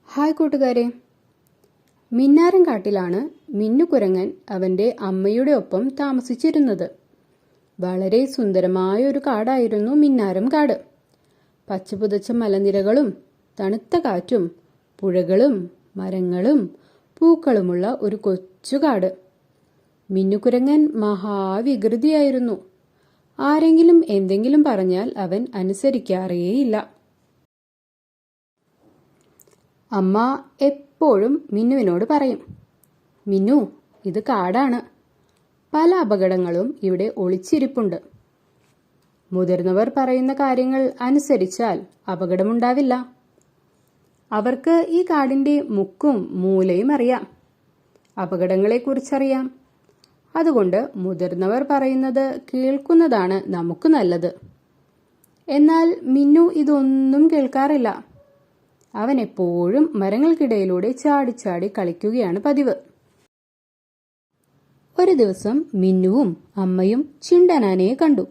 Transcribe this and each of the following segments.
Hi കൂട്ടുകാരെ, മിന്നാരം കാട്ടിലാണ് മിന്നുകുരങ്ങൻ അവന്റെ അമ്മയുടെ ഒപ്പം താമസിച്ചിരുന്നത്. വളരെ സുന്ദരമായ ഒരു കാടായിരുന്നു മിന്നാരം കാട്. പച്ചപുതച്ച മലനിരകളും തണുത്ത കാറ്റും പുഴകളും മരങ്ങളും പൂക്കളുമുള്ള ഒരു കൊച്ചു കാട്. മിന്നുകുരങ്ങൻ മഹാവികൃതിയായിരുന്നു. ആരെങ്കിലും എന്തെങ്കിലും പറഞ്ഞാൽ അവൻ അനുസരിക്കാറേയില്ല. അമ്മ എപ്പോഴും മിന്നുവിനോട് പറയും, മിന്നു, ഇത് കാടാണ്. പല അപകടങ്ങളും ഇവിടെ ഒളിച്ചിരിപ്പുണ്ട്. മുതിർന്നവർ പറയുന്ന കാര്യങ്ങൾ അനുസരിച്ചാൽ അപകടമുണ്ടാവില്ല. അവർക്ക് ഈ കാടിന്റെ മുക്കും മൂലയും അറിയാം. അപകടങ്ങളെക്കുറിച്ചറിയാം. അതുകൊണ്ട് മുതിർന്നവർ പറയുന്നത് കേൾക്കുന്നതാണ് നമുക്ക് നല്ലത്. എന്നാൽ മിന്നു ഇതൊന്നും കേൾക്കാറില്ല. അവൻ എപ്പോഴും മരങ്ങൾക്കിടയിലൂടെ ചാടിച്ചാടി കളിക്കുകയാണ് പതിവ്. ഒരു ദിവസം മിന്നുവും അമ്മയും ചിണ്ടനാനയെ കണ്ടു.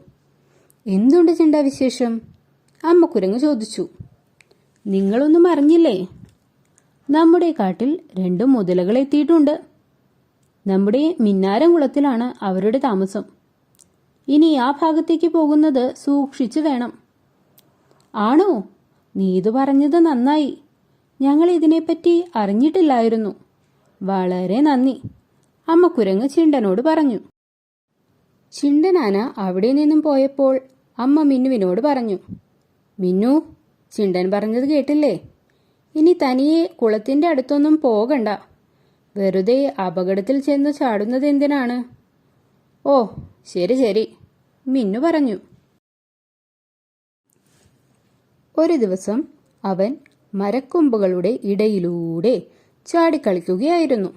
എന്തുണ്ട് ചിണ്ട വിശേഷം? അമ്മ കുരങ്ങ് ചോദിച്ചു. നിങ്ങളൊന്നും അറിഞ്ഞില്ലേ? നമ്മുടെ കാട്ടിൽ 2 മുതലകൾ എത്തിയിട്ടുണ്ട്. നമ്മുടെ മിന്നാരം കുളത്തിലാണ് അവരുടെ താമസം. ഇനി ആ ഭാഗത്തേക്ക് പോകുന്നത് സൂക്ഷിച്ചു വേണം. ആണോ? നീ ഇത് പറഞ്ഞത് നന്നായി. ഞങ്ങൾ ഇതിനെപ്പറ്റി അറിഞ്ഞിട്ടില്ലായിരുന്നു. വളരെ നന്ദി, അമ്മ കുരങ്ങ് ചിണ്ടനോട് പറഞ്ഞു. ചിണ്ടനാന അവിടെ നിന്നും പോയപ്പോൾ അമ്മ മിന്നുവിനോട് പറഞ്ഞു, മിന്നു, ചിണ്ടൻ പറഞ്ഞത് കേട്ടില്ലേ? ഇനി തനിയെ കുളത്തിന്റെ അടുത്തൊന്നും പോകണ്ട. വെറുതെ അപകടത്തിൽ ചെന്ന് ചാടുന്നത് എന്തിനാണ്? ഓ, ശരി ശരി, മിന്നു പറഞ്ഞു. ഒരു ദിവസം അവൻ മരക്കൊമ്പുകളുടെ ഇടയിലൂടെ ചാടിക്കളിക്കുകയായിരുന്നു.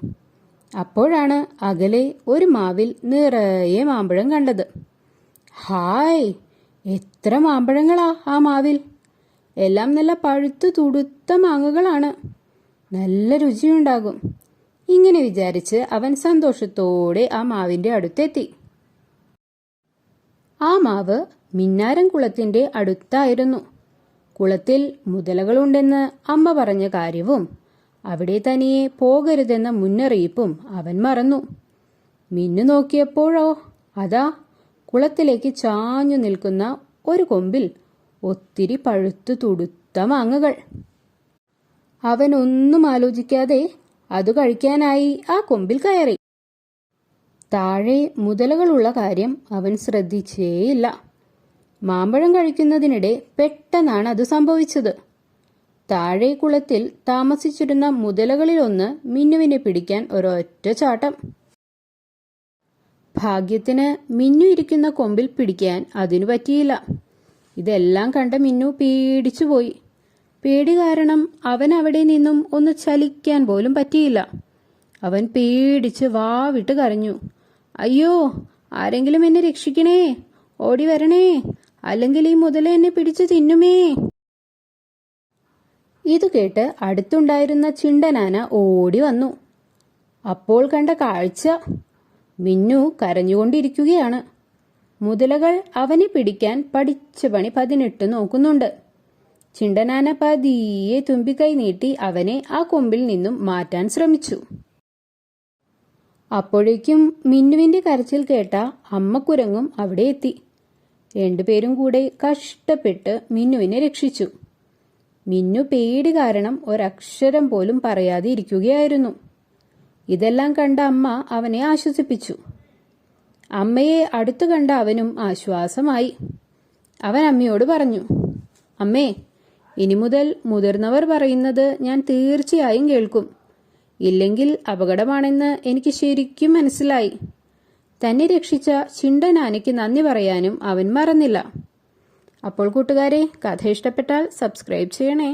അപ്പോഴാണ് അകലെ ഒരു മാവിൽ നിറയെ മാമ്പഴം കണ്ടത്. ഹായ്, എത്ര മാമ്പഴങ്ങളാ ആ മാവിൽ! എല്ലാം നല്ല പഴുത്തു തുടുത്ത മാങ്ങകളാണ്. നല്ല രുചിയുണ്ടാകും. ഇങ്ങനെ വിചാരിച്ച് അവൻ സന്തോഷത്തോടെ ആ മാവിന്റെ അടുത്തെത്തി. ആ മാവ് മിന്നാരം കുളത്തിന്റെ അടുത്തായിരുന്നു. കുളത്തിൽ മുതലകളുണ്ടെന്ന് അമ്മ പറഞ്ഞ കാര്യവും അവിടെ തനിയെ പോകരുതെന്ന മുന്നറിയിപ്പും അവൻ മറന്നു. മിന്നു നോക്കിയപ്പോഴോ, അതാ കുളത്തിലേക്ക് ചാഞ്ഞു നിൽക്കുന്ന ഒരു കൊമ്പിൽ ഒത്തിരി പഴുത്തു തുടുത്ത മാങ്ങകൾ. അവൻ ഒന്നും ആലോചിക്കാതെ അത് കഴിക്കാനായി ആ കൊമ്പിൽ കയറി. താഴെ മുതലകളുള്ള കാര്യം അവൻ ശ്രദ്ധിച്ചേയില്ല. മാമ്പഴം കഴിക്കുന്നതിനിടെ പെട്ടെന്നാണ് അത് സംഭവിച്ചത്. താഴെ കുളത്തിൽ താമസിച്ചിരുന്ന മുതലകളിലൊന്ന് മിന്നുവിനെ പിടിക്കാൻ ഒരൊറ്റ ചാട്ടം. ഭാഗ്യത്തിന് മിന്നു ഇരിക്കുന്ന കൊമ്പിൽ പിടിക്കാൻ അതിനു പറ്റിയില്ല. ഇതെല്ലാം കണ്ട മിന്നു പേടിച്ചുപോയി. പേടി കാരണം അവൻ അവിടെ നിന്നും ഒന്ന് ചലിക്കാൻ പോലും പറ്റിയില്ല. അവൻ പേടിച്ച് വാവിട്ട് കരഞ്ഞു. അയ്യോ, ആരെങ്കിലും എന്നെ രക്ഷിക്കണേ, ഓടി വരണേ, അല്ലെങ്കിൽ ഈ മുതല എന്നെ പിടിച്ചു തിന്നുമേ. ഇത് കേട്ട് അടുത്തുണ്ടായിരുന്ന ചിണ്ടനാന ഓടി വന്നു. അപ്പോൾ കണ്ട കാഴ്ച! മിന്നു കരഞ്ഞുകൊണ്ടിരിക്കുകയാണ്. മുതലകൾ അവനെ പിടിക്കാൻ പഠിച്ച പണി 18 നോക്കുന്നുണ്ട്. ചിണ്ടനാന പതിയെ തുമ്പിക്കൈ നീട്ടി അവനെ ആ കൊമ്പിൽ നിന്നും മാറ്റാൻ ശ്രമിച്ചു. അപ്പോഴേക്കും മിന്നുവിന്റെ കരച്ചിൽ കേട്ട അമ്മക്കുരങ്ങും അവിടെ എത്തി. 2 പേരും കൂടെ കഷ്ടപ്പെട്ട് മിന്നുവിനെ രക്ഷിച്ചു. മിന്നു പേടി കാരണം ഒരക്ഷരം പോലും പറയാതെ ഇരിക്കുകയായിരുന്നു. ഇതെല്ലാം കണ്ട അമ്മ അവനെ ആശ്വസിപ്പിച്ചു. അമ്മയെ അടുത്തു കണ്ട അവനും ആശ്വാസമായി. അവൻ അമ്മയോട് പറഞ്ഞു, അമ്മേ, ഇനി മുതൽ മുതിർന്നവർ പറയുന്നത് ഞാൻ തീർച്ചയായും കേൾക്കും. ഇല്ലെങ്കിൽ അപകടമാണെന്ന് എനിക്ക് ശരിക്കും മനസ്സിലായി. തന്നെ രക്ഷിച്ച ചിണ്ടനാനയ്ക്ക് നന്ദി പറയാനും അവൻ മറന്നില്ല. അപ്പോൾ കൂട്ടുകാരെ, കഥ ഇഷ്ടപ്പെട്ടാൽ സബ്സ്ക്രൈബ് ചെയ്യണേ.